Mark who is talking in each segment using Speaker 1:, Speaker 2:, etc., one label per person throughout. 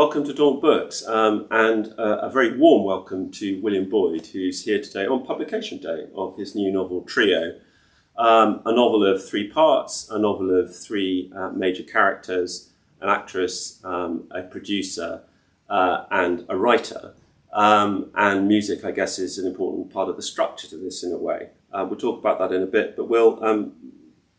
Speaker 1: Welcome to Daunt Books, and a very warm welcome to William Boyd, who's here today on publication day of his new novel Trio, a novel of three parts, a novel of three major characters, an actress, a producer, and a writer. And music, I guess, is an important part of the structure to this in a way. We'll talk about that in a bit, but Will,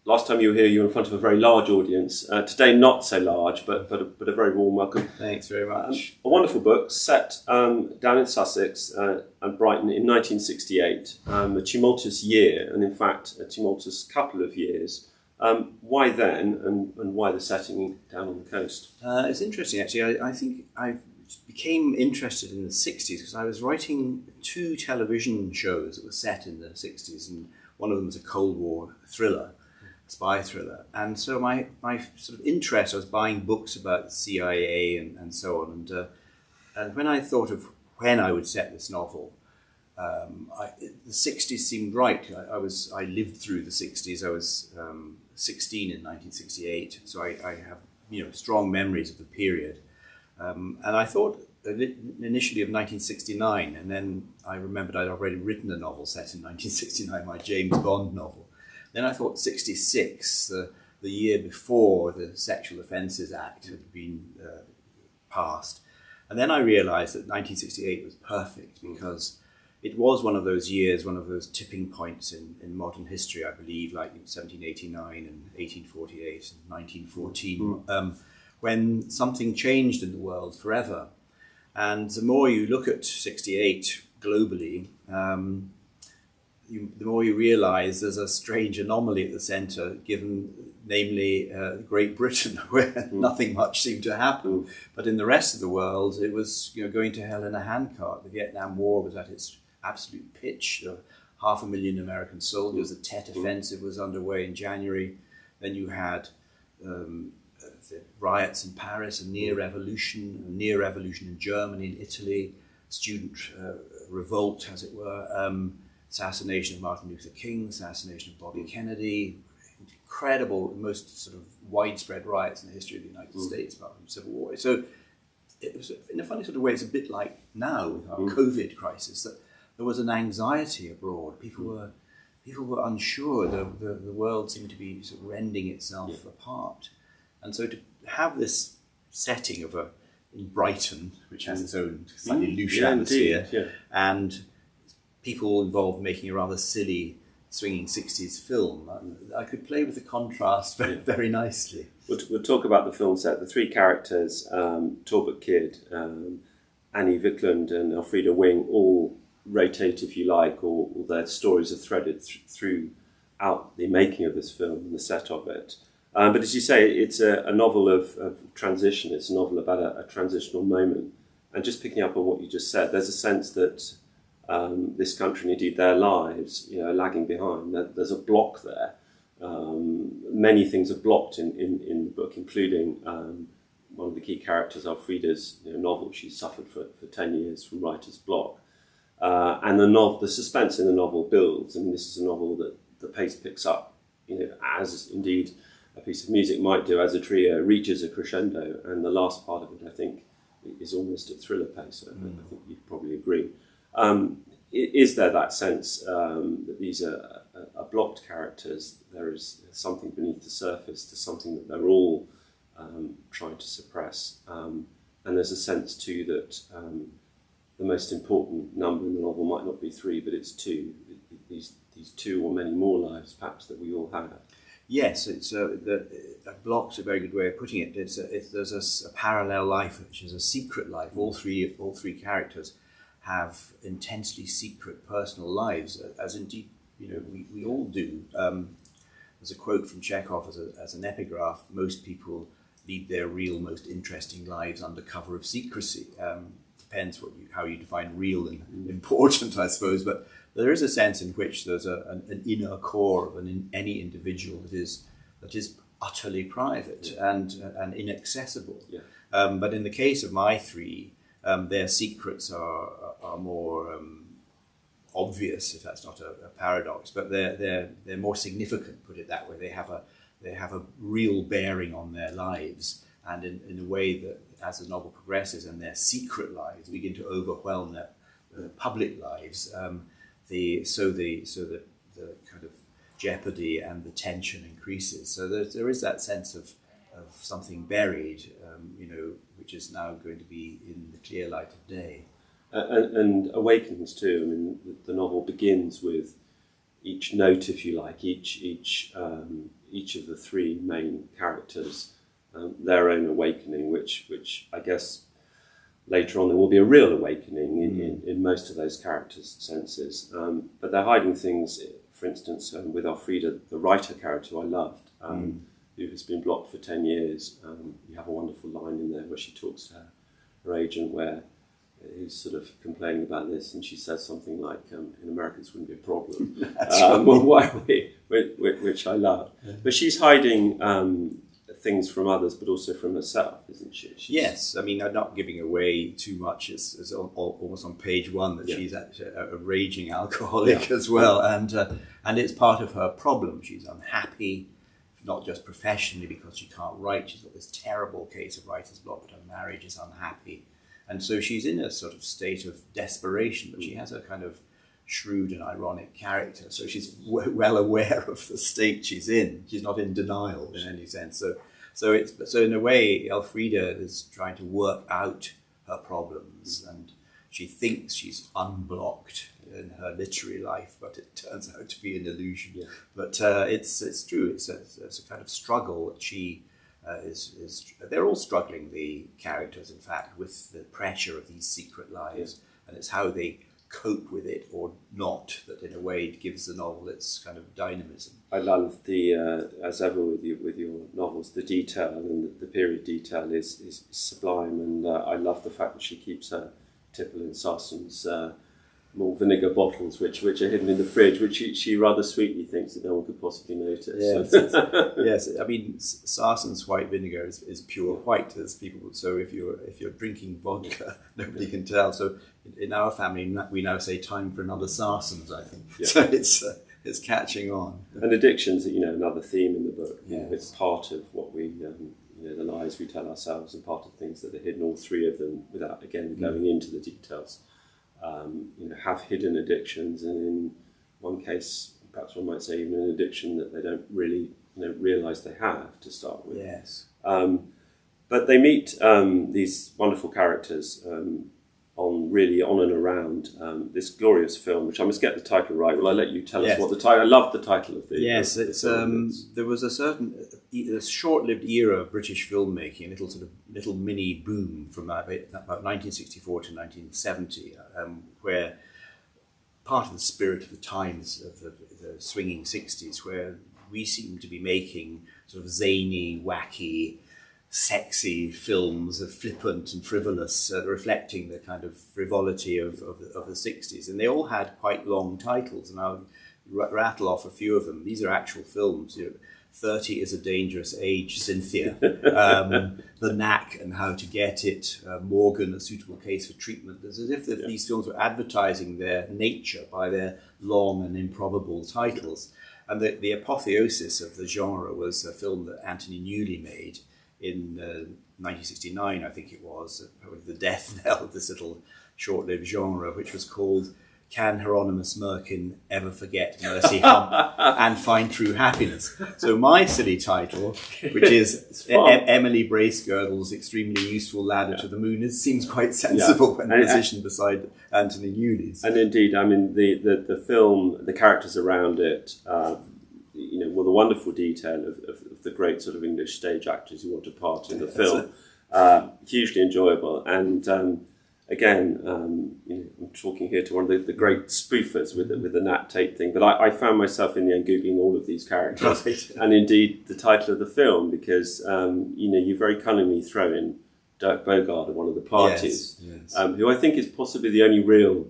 Speaker 1: last time you were here, you were in front of a very large audience. Today, not so large, but a very warm welcome.
Speaker 2: Thanks very much.
Speaker 1: A wonderful book set down in Sussex and Brighton in 1968, a tumultuous year, and in fact, a tumultuous couple of years. Why then, and why the setting down on the coast?
Speaker 2: It's interesting, actually. I think I became interested in the 60s because I was writing two television shows that were set in the 60s, and one of them was a Cold War thriller. Spy thriller, and so my sort of interest, I was buying books about the CIA and so on, and when I thought of when I would set this novel, the 60s seemed right. I lived through the 60s. I was 16 in 1968, so I have strong memories of the period, and I thought initially of 1969, and then I remembered I'd already written a novel set in 1969, my James Bond novel. Then I thought 66, the year before the Sexual Offences Act had been passed. And then I realised that 1968 was perfect because it was one of those years, one of those tipping points in modern history, I believe, like in 1789 and 1848 and 1914, when something changed in the world forever. And the more you look at 68 globally, the more you realise there's a strange anomaly at the centre, given namely Great Britain, where nothing much seemed to happen. But in the rest of the world, it was going to hell in a handcart. The Vietnam War was at its absolute pitch. 500,000 American soldiers. The Tet Offensive was underway in January. Then you had the riots in Paris, a near revolution in Germany, in Italy, student revolt, as it were. Assassination of Martin Luther King, assassination of Bobby Kennedy, incredible, most sort of widespread riots in the history of the United States apart from the Civil War. So it was, in a funny sort of way, it's a bit like now with our COVID crisis, that there was an anxiety abroad. People were unsure. The world seemed to be sort of rending itself apart. And so to have this setting of in Brighton, which has its own slightly loose atmosphere, and people involved making a rather silly swinging 60s film, I could play with the contrast very nicely.
Speaker 1: We'll talk about the film set. The three characters, Talbot Kidd, Annie Vickland and Elfrida Wing, all rotate, if you like, or their stories are threaded throughout the making of this film and the set of it. But as you say, it's a novel of transition. It's a novel about a transitional moment. And just picking up on what you just said, there's a sense that this country and indeed their lives, are lagging behind. There's a block there. Many things are blocked in the book, including one of the key characters, Elfrida's novel. She suffered for 10 years from writer's block. And the suspense in the novel builds. I mean, this is a novel that the pace picks up, as indeed a piece of music might do, as a trio reaches a crescendo. And the last part of it, I think, is almost at thriller pace. I think you'd probably agree. Is there that sense that these are blocked characters? There is something beneath the surface. There's something that they're all trying to suppress. And there's a sense too that the most important number in the novel might not be three, but it's two. These two or many more lives, perhaps, that we all have.
Speaker 2: Yes, it's block's a very good way of putting it. There's a parallel life, which is a secret life. All three characters have intensely secret personal lives, as indeed we all do. There's a quote from Chekhov as an epigraph: "Most people lead their real, most interesting lives under cover of secrecy." Depends how you define real and important, I suppose. But there is a sense in which there's an inner core of any individual that is utterly private and inaccessible. Yeah. But in the case of my three, their secrets are more obvious, if that's not a paradox, but they're more significant, put it that way. They have a real bearing on their lives, and in a way that, as the novel progresses and their secret lives begin to overwhelm their public lives, the kind of jeopardy and the tension increases. So there is that sense of something buried, which is now going to be in the clear light of day.
Speaker 1: And awakenings too. I mean, the novel begins with each note, if you like, each of the three main characters, their own awakening, which I guess later on there will be a real awakening in most of those characters' senses. But they're hiding things, for instance, with Elfrida, the writer character who I loved, who has been blocked for 10 years. You have a wonderful line in there where she talks to her agent who's sort of complaining about this, and she says something like, in America this wouldn't be a problem. Which I love. Yeah. But she's hiding things from others, but also from herself, isn't she?
Speaker 2: Yes, I mean, I'm not giving away too much. It's almost on page one that she's actually a raging alcoholic as well, and it's part of her problem. She's unhappy, not just professionally because she can't write. She's got this terrible case of writer's block, but her marriage is unhappy. And so she's in a sort of state of desperation, but she has a kind of shrewd and ironic character. So she's well aware of the state she's in. She's not in denial in any sense. So in a way, Elfrida is trying to work out her problems, and she thinks she's unblocked in her literary life, but it turns out to be an illusion. Yeah. But it's true. It's a kind of struggle that she. They're all struggling, the characters, in fact, with the pressure of these secret lives, and it's how they cope with it or not that, in a way, gives the novel its kind of dynamism.
Speaker 1: I love the, as ever with your novels, the detail and the period detail is sublime, and I love the fact that she keeps her tipple and sarsens malt vinegar bottles, which are hidden in the fridge, which she rather sweetly thinks that no one could possibly notice.
Speaker 2: Yes, I mean, Sarsens white vinegar is pure white, as people would. So if you're drinking vodka, nobody can tell. So in our family, we now say time for another Sarsens, I think. Yeah. So it's catching on.
Speaker 1: And addiction's, another theme in the book. Yes. It's part of what we, the lies we tell ourselves, and part of things that are hidden. All three of them, without again going into the details. Have hidden addictions, and in one case, perhaps one might say even an addiction that they don't really realise they have to start with.
Speaker 2: Yes.
Speaker 1: But they meet these wonderful characters on and around this glorious film, which I must get the title right. Will I let you tell us what the title? I love the title of the.
Speaker 2: Yes, it's there was a short-lived era of British filmmaking, a little mini boom from about 1964 to 1970, where part of the spirit of the times of the swinging 60s, where we seem to be making sort of zany, wacky, sexy films, flippant and frivolous, reflecting the kind of frivolity of the 60s. And they all had quite long titles, and I'll rattle off a few of them. These are actual films. 30 is a Dangerous Age, Cynthia, The Knack and How to Get It, Morgan, A Suitable Case for Treatment. It's as if these films were advertising their nature by their long and improbable titles. And the apotheosis of the genre was a film that Anthony Newley made in 1969, I think it was, probably the death knell of this little short-lived genre, which was called Can Hieronymus Merkin Ever Forget Mercy Hump and Find True Happiness? So my silly title, which is Emily Bracegirdle's Extremely Useful Ladder to the Moon, seems quite sensible when positioned beside Anthony Newley's.
Speaker 1: And indeed, I mean, the film, the characters around it, the wonderful detail of the great sort of English stage actors who want to part in the film. Hugely enjoyable. And again, I'm talking here to one of the great spoofers with the Nat Tate thing. But I found myself in the end Googling all of these characters. Right. And indeed the title of the film, because, you very cunningly throw in Dirk Bogarde at one of the parties, who I think is possibly the only real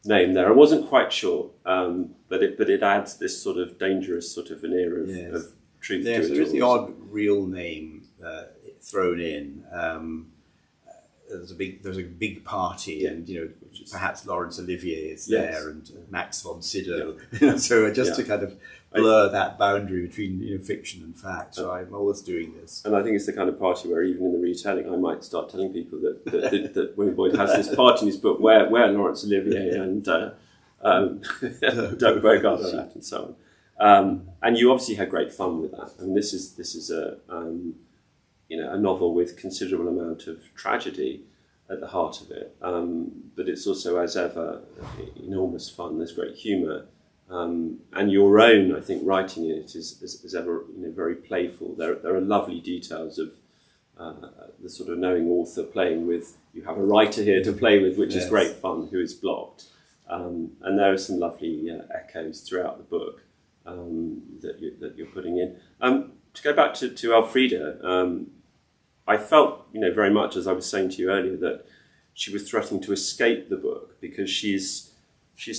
Speaker 1: name there. I wasn't quite sure, but it adds this sort of dangerous sort of veneer of truth to it.
Speaker 2: There is the odd real name thrown in. there's a big party, and perhaps Laurence Olivier is
Speaker 1: Yes.
Speaker 2: there, and Max von Sydow. So just to kind of blur that boundary between fiction and fact. So I'm always doing this.
Speaker 1: And I think it's the kind of party where even in the retelling, I might start telling people that William Boyd has this part in his book where Laurence Olivier and Doug Bogart are at, and so on. And you obviously had great fun with that. I mean, this is a a novel with considerable amount of tragedy at the heart of it, but it's also, as ever, enormous fun. There's great humour, and your own, I think, writing in it is ever very playful. There are lovely details of the sort of knowing author playing with. You have a writer here to play with, which is great fun, who is blocked, and there are some lovely echoes throughout the book that you're putting in. To go back to Elfrida. I felt, very much, as I was saying to you earlier, that she was threatening to escape the book because she's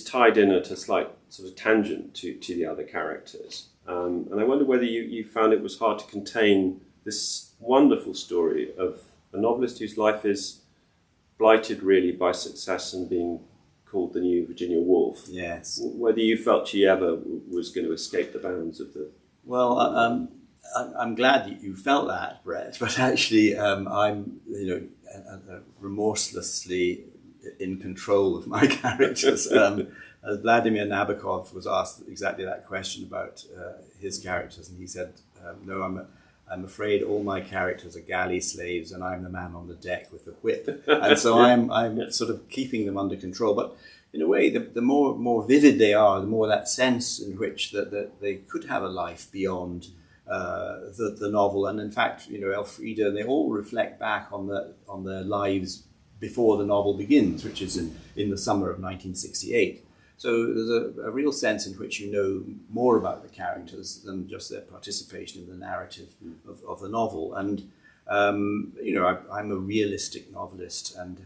Speaker 1: tied in at a slight sort of tangent to the other characters. And I wonder whether you found it was hard to contain this wonderful story of a novelist whose life is blighted really by success and being called the new Virginia Woolf.
Speaker 2: Yes.
Speaker 1: Whether you felt she ever was going to escape the bounds of the...
Speaker 2: Well, I'm glad you felt that, Brett, but actually I'm remorselessly in control of my characters. Vladimir Nabokov was asked exactly that question about his characters, and he said, no, I'm afraid all my characters are galley slaves and I'm the man on the deck with the whip. And so I'm sort of keeping them under control. But in a way, the more vivid they are, the more that sense in which that they could have a life beyond the novel. And in fact, Elfrida, they all reflect back on their lives before the novel begins, which is in the summer of 1968. So there's a real sense in which you know more about the characters than just their participation in the narrative of the novel. And I'm a realistic novelist, and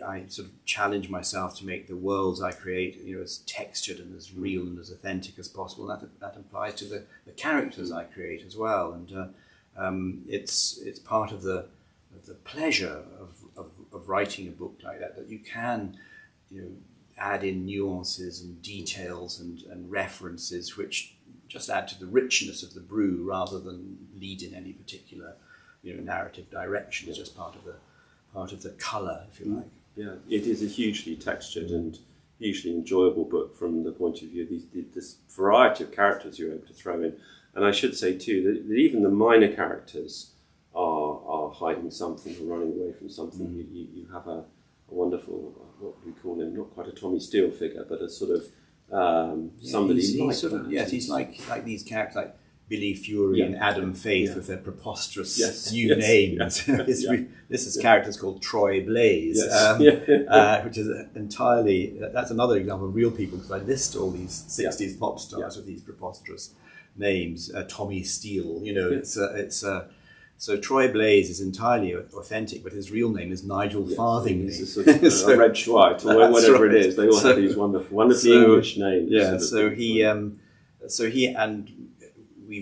Speaker 2: I sort of challenge myself to make the worlds I create, as textured and as real and as authentic as possible. And that applies to the characters I create as well. And it's part of the pleasure of writing a book like that you can, add in nuances and details and references which just add to the richness of the brew rather than lead in any particular, narrative direction. It's just part of the colour, if you like.
Speaker 1: Yeah, it is a hugely textured and hugely enjoyable book from the point of view of this variety of characters you're able to throw in. And I should say too that even the minor characters are hiding something or running away from something. You have a wonderful, what do we call him? Not quite a Tommy Steele figure, but a sort of somebody
Speaker 2: he's sort of, yes, he's like these characters like Billy Fury and Adam Faith with their preposterous new names. This is characters called Troy Blaze, which is entirely, that's another example of real people, because I list all these 60s pop stars with these preposterous names. Tommy Steele, so Troy Blaze is entirely authentic, but his real name is Nigel Farthingly.
Speaker 1: It's a sort of Red White, or whatever it is. They all have these wonderful English names.
Speaker 2: Yeah, so he and we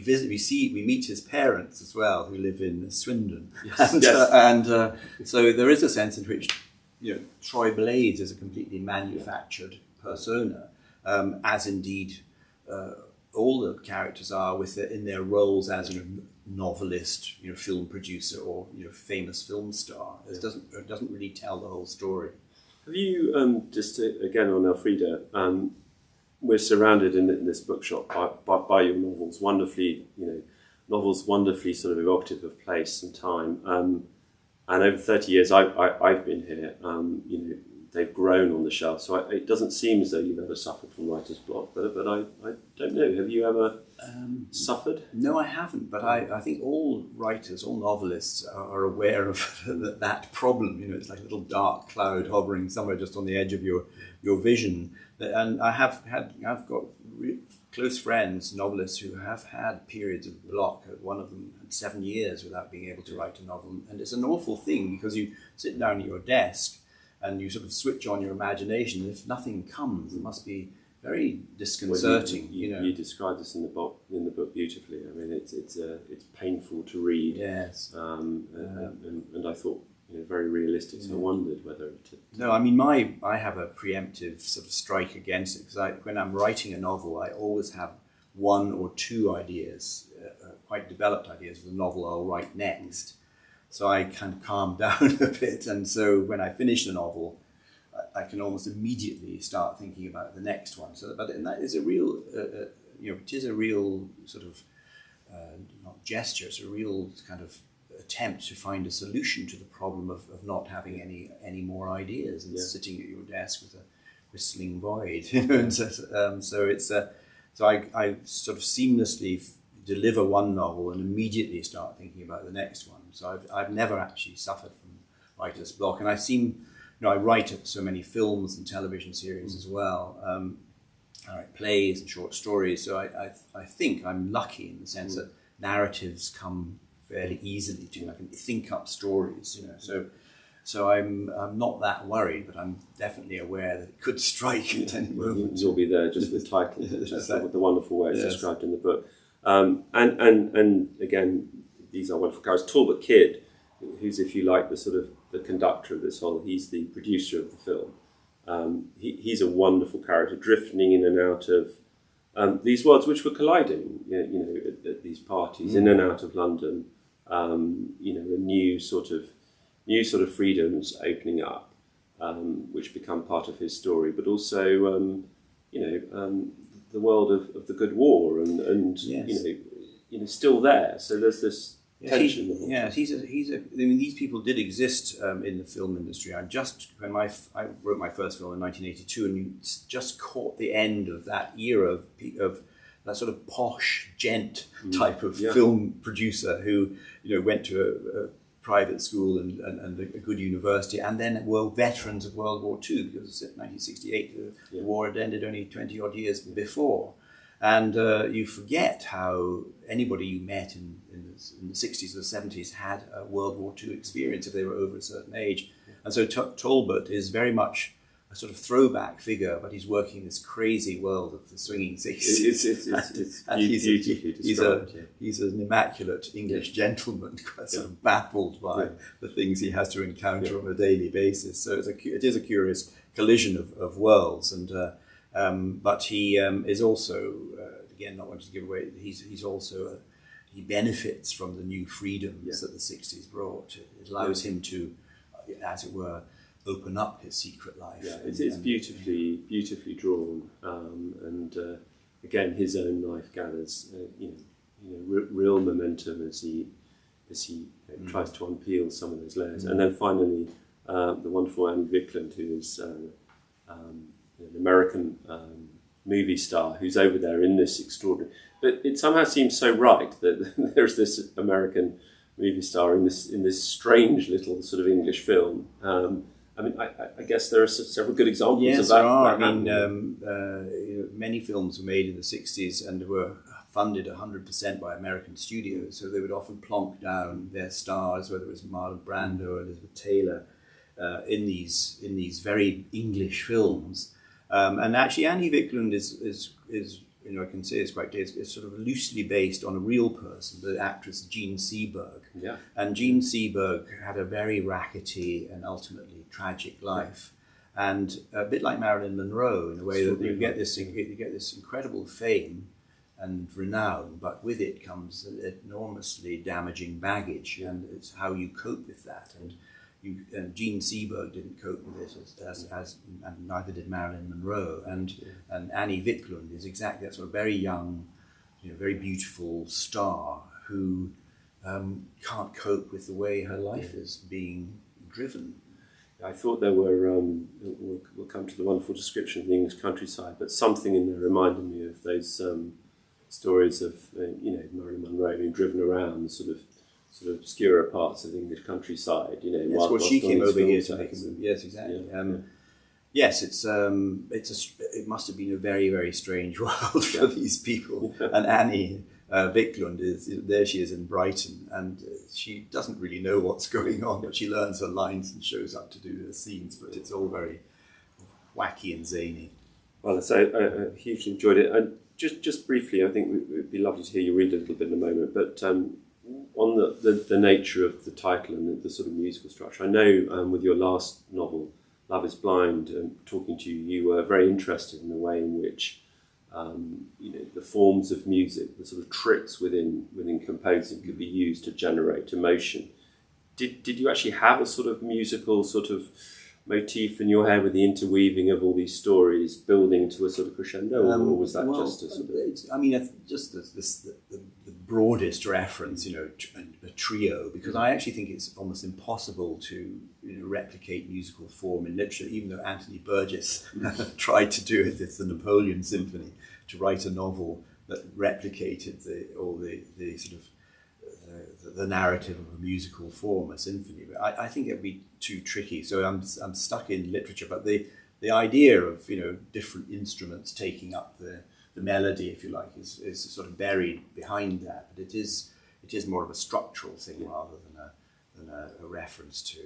Speaker 2: meet his parents as well, who live in Swindon. So there is a sense in which Troy Blaze is a completely manufactured persona, as indeed all the characters are in their roles as novelist, film producer, or famous film star. It doesn't really tell the whole story.
Speaker 1: Have you just again on Elfrida? We're surrounded in this bookshop by your novels, wonderfully sort of evocative of place and time. And over 30 years I've been here. They've grown on the shelf, so it doesn't seem as though you've ever suffered from writer's block. But I don't know. Have you ever suffered?
Speaker 2: No, I haven't. But I think all writers, all novelists are aware of that problem. It's like a little dark cloud hovering somewhere just on the edge of your vision. And I've got close friends, novelists, who have had periods of block. One of them had 7 years without being able to write a novel, and it's an awful thing because you sit down at your desk and you sort of switch on your imagination, and if nothing comes, it must be very disconcerting.
Speaker 1: You describe this in the book beautifully. I mean, it's painful to read.
Speaker 2: Yes.
Speaker 1: And I thought, very realistic. So I wondered whether it.
Speaker 2: No, I mean I have a preemptive sort of strike against it, because when I'm writing a novel, I always have one or two ideas, quite developed ideas of the novel I'll write next. So I kind of calm down a bit, and so when I finish the novel, I can almost immediately start thinking about the next one. So, and that is a real, it is a real sort of not gesture. It's a real kind of attempt to find a solution to the problem of not having any more ideas and sitting at your desk with a whistling void. And so it's so I sort of seamlessly deliver one novel and immediately start thinking about the next one. So I've never actually suffered from writer's block, and I write so many films and television series as well. I write plays and short stories, so I think I'm lucky in the sense that narratives come fairly easily to me. I can think up stories, So I'm not that worried, but I'm definitely aware that it could strike at any moment.
Speaker 1: You'll be there just with titles, which is the wonderful way it's described in the book. And again, these are wonderful characters. Talbot Kidd, who's, if you like, the sort of the conductor of this whole, he's the producer of the film. He's a wonderful character, drifting in and out of these worlds which were colliding, at these parties, in and out of London. A new sort of freedoms opening up, which become part of his story, but also, the world of the good war and still there. So there's this tension.
Speaker 2: These people did exist in the film industry. When I wrote my first film in 1982, and you just caught the end of that era of that sort of posh gent type of film producer who went to a private school and a good university, and then were veterans of World War II, because in 1968 the war had ended only 20 odd years before. And you forget how anybody you met in the 60s or the 70s had a World War II experience if they were over a certain age. And so Talbot is very much a sort of throwback figure, but he's working in this crazy world of the swinging 60s. He's an immaculate English gentleman, quite sort of baffled by the things he has to encounter on a daily basis. So it is a curious collision of worlds, and but he is also, again, not wanting to give away, he's also he benefits from the new freedoms that the 60s brought. It allows him to, as it were, open up his secret life.
Speaker 1: Yeah, it's beautifully drawn, and again, his own life gathers, real momentum as he tries to unpeel some of those layers, and then finally, the wonderful Annie Vickland, who is an American movie star who's over there in this extraordinary. But it somehow seems so right that there's this American movie star in this strange little sort of English film. I guess there are several good examples of that.
Speaker 2: There are. Many films were made in the 60s and were funded 100% by American studios, so they would often plonk down their stars, whether it was Marlon Brando or Elizabeth Taylor, in these very English films. And actually, Annie Vickland is I can say it's quite clear, it's sort of loosely based on a real person, the actress Jean Seberg. Yeah. And Jean Seberg had a very rackety and ultimately tragic life. And a bit like Marilyn Monroe, in a way that you get this incredible fame and renown, but with it comes enormously damaging baggage, and it's how you cope with that. And Jean Seberg didn't cope with it and neither did Marilyn Monroe. And Annie Vickland is exactly that sort of very young, very beautiful star who can't cope with the way her life is being driven.
Speaker 1: I thought there were, we'll come to the wonderful description of the English countryside, but something in there reminded me of those stories of, Marilyn Monroe being driven around sort of obscure parts of the English countryside,
Speaker 2: Yes, she came over here to make a movie. Yes, exactly. Yes, it must have been a very, very strange world for these people. And Annie Vickland there she is in Brighton, and she doesn't really know what's going on, but she learns her lines and shows up to do the scenes, but it's all very wacky and zany.
Speaker 1: Well, so I hugely enjoyed it. And just briefly, I think it would be lovely to hear you read a little bit in a moment, but on the nature of the title and the sort of musical structure, I know with your last novel, Love is Blind, talking to you, you were very interested in the way in which the forms of music, the sort of tricks within composing could be used to generate emotion. Did you actually have a sort of musical sort of motif in your head with the interweaving of all these stories building to a sort of crescendo, or was that just a sort of...
Speaker 2: just the broadest reference, a trio, because I actually think it's almost impossible to replicate musical form in literature, even though Anthony Burgess tried to do it with the Napoleon Symphony, to write a novel that replicated the sort of the narrative of a musical form, a symphony. But I think it'd be too tricky. So I'm stuck in literature. But the idea of different instruments taking up the melody, if you like, is sort of buried behind that. But it is more of a structural thing rather than a reference to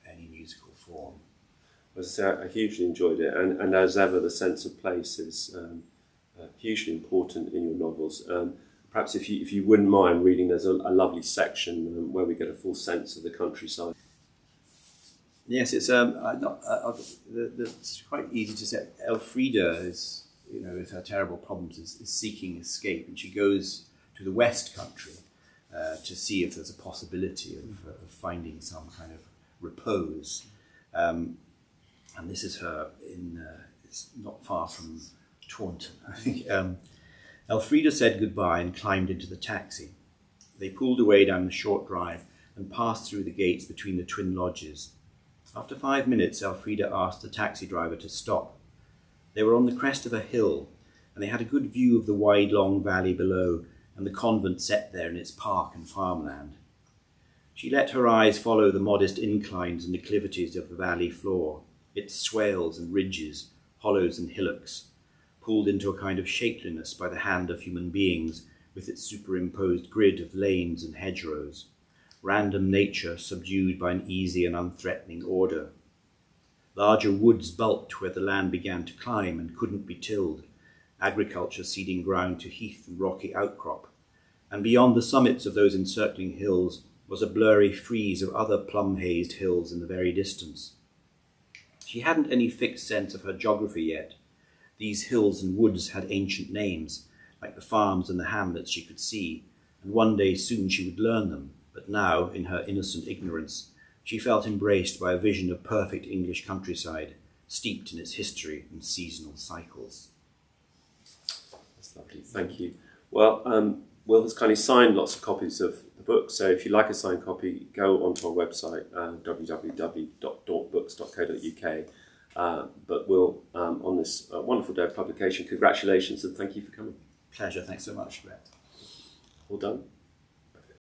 Speaker 2: any musical form.
Speaker 1: As I say, I hugely enjoyed it, and as ever, the sense of place is hugely important in your novels. Perhaps if you wouldn't mind reading, there's a lovely section where we get a full sense of the countryside.
Speaker 2: Yes, it's it's quite easy to say. Elfrida is, with her terrible problems, is seeking escape, and she goes to the West Country to see if there's a possibility of finding some kind of repose. And this is her it's not far from Taunton, I think. Elfrida said goodbye and climbed into the taxi. They pulled away down the short drive and passed through the gates between the twin lodges. After 5 minutes, Elfrida asked the taxi driver to stop. They were on the crest of a hill, and they had a good view of the wide, long valley below and the convent set there in its park and farmland. She let her eyes follow the modest inclines and declivities of the valley floor, its swales and ridges, hollows and hillocks, pulled into a kind of shapeliness by the hand of human beings with its superimposed grid of lanes and hedgerows, random nature subdued by an easy and unthreatening order. Larger woods bulked where the land began to climb and couldn't be tilled, agriculture seeding ground to heath and rocky outcrop, and beyond the summits of those encircling hills was a blurry frieze of other plum-hazed hills in the very distance. She hadn't any fixed sense of her geography yet. These hills and woods had ancient names, like the farms and the hamlets she could see, and one day soon she would learn them, but now, in her innocent ignorance, she felt embraced by a vision of perfect English countryside, steeped in its history and seasonal cycles.
Speaker 1: That's lovely, thank you. Well, Will has kindly signed lots of copies of the book, so if you'd like a signed copy, go onto our website, www.dawnbooks.co.uk. But Will, on this wonderful day of publication, congratulations and thank you for coming.
Speaker 2: Pleasure, thanks so much, Brett.
Speaker 1: All done.